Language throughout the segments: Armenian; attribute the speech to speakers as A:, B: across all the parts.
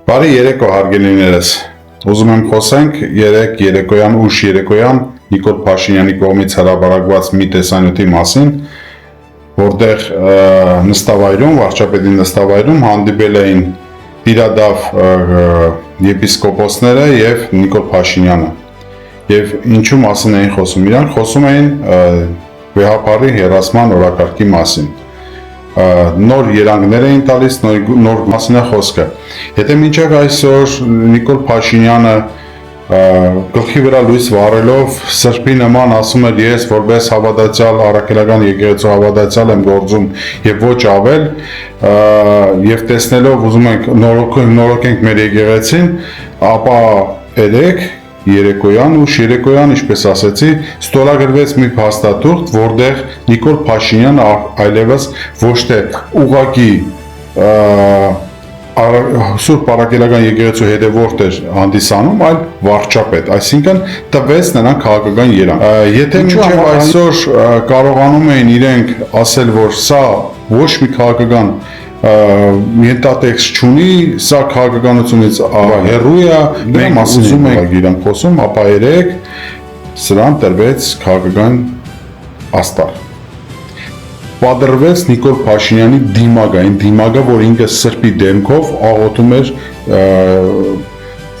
A: Բարի երեկո հարգելիներս, ուզում եմ խոսենք երեկոյան ուշ երեկոյան Նիկոլ Փաշինյանի կողմից հրապարակված մի տեսանյութի մասին, որտեղ նստավայրում, վարչապետի նստավայրում հանդիպել էին տիրադավ եպիսկոպոսները եւ Նիկոլ Փաշինյանը։ Եւ ինչու մասին էին խոսում, իրանք խոսում էին վեհապարի հեռացման օրակարգի մասին։ Նոր երանգներ էին տալիս, նոր մասին է խոսքը։ Եթե մինչև այսօր Նիկոլ Փաշինյանը գլխի վրա լույս վառելով սրբի նման ասում էր ես որպես հավատացյալ առաքելական եկեղեցու հավատացյալ եմ գործում եւ ոչ ավել, եւ տեսնելով ուզում ենք նորոգենք մեր եկեղեցին, ապա երեկոյան ուշ երեկոյան, ինչպես ասեցի, ստորագրվեց մի փաստաթուղթ, որտեղ Նիկոլ Փաշինյանը այլևս ոչ թե ուղղակի Սուրբ Առաքելական եկեղեցու հետևորդ էր հանդիսանում, այլ վարչապետ, այսինքն տվեց նրան քաղաքական երանգ։ Եթե մինչև այսօր կարողանում էին իրենք ասել, որ սա ոչ մի քաղաքական ենթատեքստ չունի, սա քաղաքականությունից հեռու է, մենք ուզում ենք իրենք խոսում, ապա երեք սրան տրվեց քաղաքական աստար։ Պատրվեց Նիկոլ Փաշինյանի դիմագային դիմագը, որ ինքը սրբի դեմքով աղոթում էր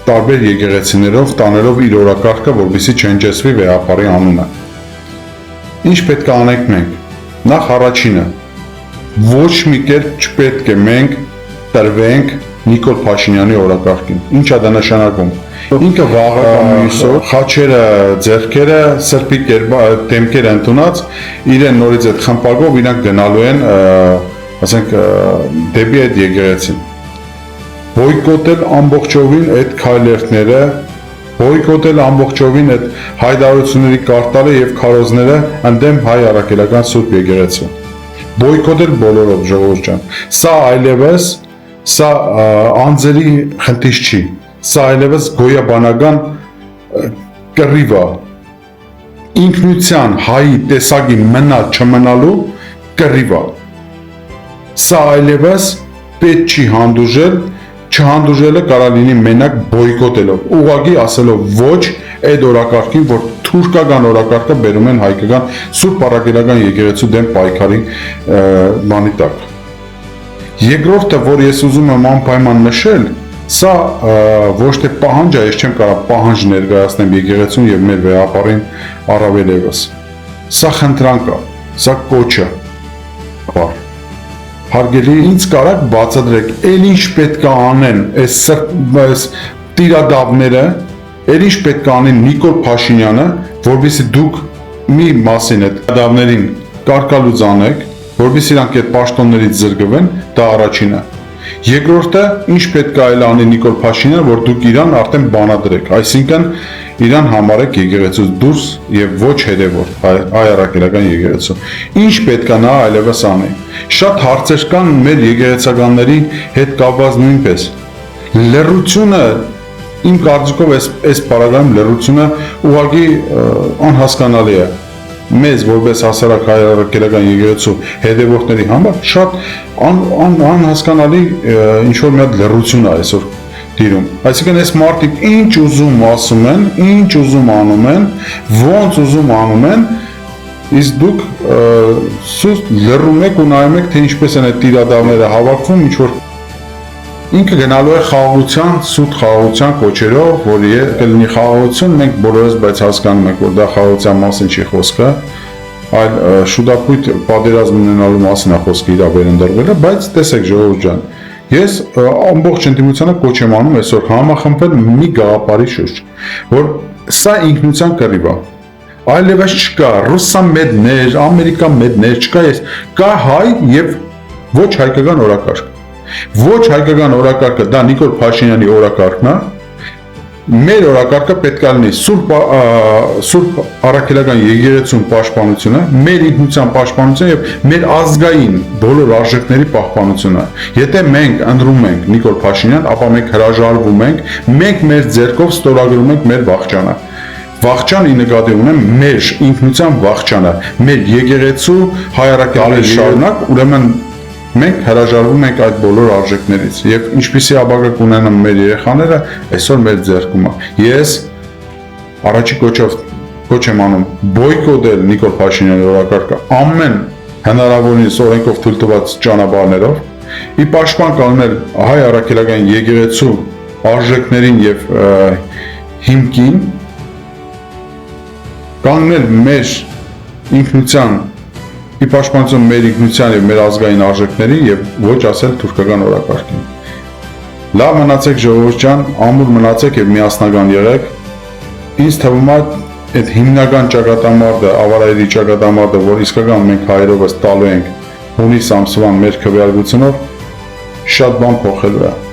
A: տարբեր եկեղեցիներով, տաներով իր օրակարգը, որպեսզի չհնչեցվի վեհապարի անունը։ Ինչ պետք է անենք մենք։ Նախ առաջինը, ոչ մի կերպ չպետք է մենք տրվենք Նիկոլ Փաշինյանի օրակարգին։ Ինչ է դա նշանակում։ Ինքը վաղը կամ մյուսօր խաչերը, ձեռքերը, սրբի դեմքերը ընդունած, իրեն նորից այդ խմպակով իրանք գնալու են, ասենք, դեպի այդ եկեղեցին։ Բոյկոտել ամբողջովին այդ քայլերթները, բոյկոտել ամբողջովին այդ հայտարարությունների կարտալը եւ քարոզները ընդդեմ հայ առաքելական Սուրբ եկեղեցու։ Բոյկոտել բոլորով ժողովուրդ ջան։ Սա այլևս սա անձերի խնդիր չի։ Սա այլևս գոյաբանական կռիվ է։ Ինքնության հայի տեսակի մնալ չմնալու կռիվ է։ Սա այլևս պետք չի հանդուրժել, չհանդուրժելը կարող լինի մենակ բոյկոտելով, ուղղակի ասելով ոչ այդ օրակարգին, որ թուրքական օրակարգը բերում են հայկական Սուրբ Առաքելական եկեղեցու դեմ պայքարի բանի տակ։ Երկրորդը, որ ես ուզում եմ անպայման նշել, սա ոչ թե պահանջ է, ես չեմ կարող պահանջ ներկայացնեմ եկեղեցուն եւ մեր վեհապարին առավել եւս։ Սա խնդրանք է, սա կոչ է։ Հարգելի, ինձ կարաք բացատրեք, էլ ինչ պետք է անեն այս տիրադավները, էլ ինչ պետք է անեն Նիկոլ Փաշինյանը, որովհետեւ դուք մի մասին այդ տիրադավներին կարկալուց անեք, որովհետեւ իրանք այդ պաշտոններից զրկվեն, դա առաջինը։ Երկրորդը, ինչ պետք է այլ անի Նիկոլ Փաշինյանը, որ դուք իրան արդեն բանադրեք, այսինքն իրան համարեք եկեղեցուց դուրս եւ ոչ հետևորդ հայ առաքելական եկեղեցու։ Ինչ պետք է նա այլևս անի։ Շատ հարցեր կան մեր եկեղեցականների հետ կապված նույնպես։ Լռությունը իմ կարծիքով այս բaragայում լռությունը ուղղակի անհասկանալի է։ Մեզ որպես հասարակ հայ առաքելական եկեղեցու հետևորդների համար շատ անհասկանալի ինչ որ մի հատ լռություն է այսօր դիրում։ Այսինքն այս մարդիկ ինչ ուզում ասում են, ինչ ուզում անում են, ոնց ուզում անում են, իսկ դուք սուտ լռում եք ու նայում եք, թե ինչպես են այդ տիրադավները հավաքվում, ինչ որ ինքը գնալու է խաղաղության, սուտ խաղաղության կոչերով, որ կլինի խաղաղություն, մենք բոլորս բայց հասկանում ենք, որ դա խաղաղության մասին չի խոսքը, այլ շուտապույտ պատերազմ ունենալու մասին է խոսքը իր վերընտրվելը, բայց տեսեք ժողովուրդ ջան, ես ամբողջ ընդդիմությանը կոչ եմ անում այսօր համախմբել մի գաղափարի շուրջ, որ սա ինքնության կռիվ է։ Այլևս չկա ռուսա մեդներ, ամերիկա մեդներ, չկա կա հայ եւ ոչ հայկական օրակարգ։ Ոչ հայկական օրակարգը դա Նիկոլ Փաշինյանի օրակարգն է։ Մեր օրակարգը պետք է լինի Սուրբ Առաքելական եկեղեցուն պաշտպանությունը, մեր ինքնության պաշտպանությունը եւ մեր ազգային բոլոր արժեքների պահպանությունը։ Եթե մենք ընտրում ենք Նիկոլ Փաշինյան, ապա մենք հրաժարվում ենք, մենք մեր ձեռքով ստորագրում ենք մեր վախճանը։ Վախճանի նկատի ունեմ մեր ինքնության վախճանը, մեր եկեղեցու հայ առաքելական շարունակ, ուրեմն Մենք հրաժարվում ենք այդ բոլոր արժեքներից եւ ինչպիսի ապագա կունենան մեր երեխաները, այսօր մեր ձեռքում է։ Ես առաջի կոչ եմ անում բոյկոտել Նիկոլ Փաշինյանի օրակարգը ամեն հնարավորինս օրենքով թույլ տված ճանապարհներով, ի պաշտպան կանգնել հայ առաքելական եկեղեցու արժեքներին եւ հիմքին, կանգնել մեր ինքնության, ի պաշտպանություն մեր ինքնության եւ մեր ազգային արժեքների եւ ոչ ասել թուրքական օրակարգին։ Լավ մնացեք ժողովուրդ ջան, ամուր մնացեք եւ միասնական եղեք։ Ինձ թվում է այդ հիմնական ճակատամարտը, ավարայերի ճակատամարտը, որ իսկական մենք հայերովս տալու ենք հունիս ամսվան մեր քվեարկությունով, շատ բան փոխելու է։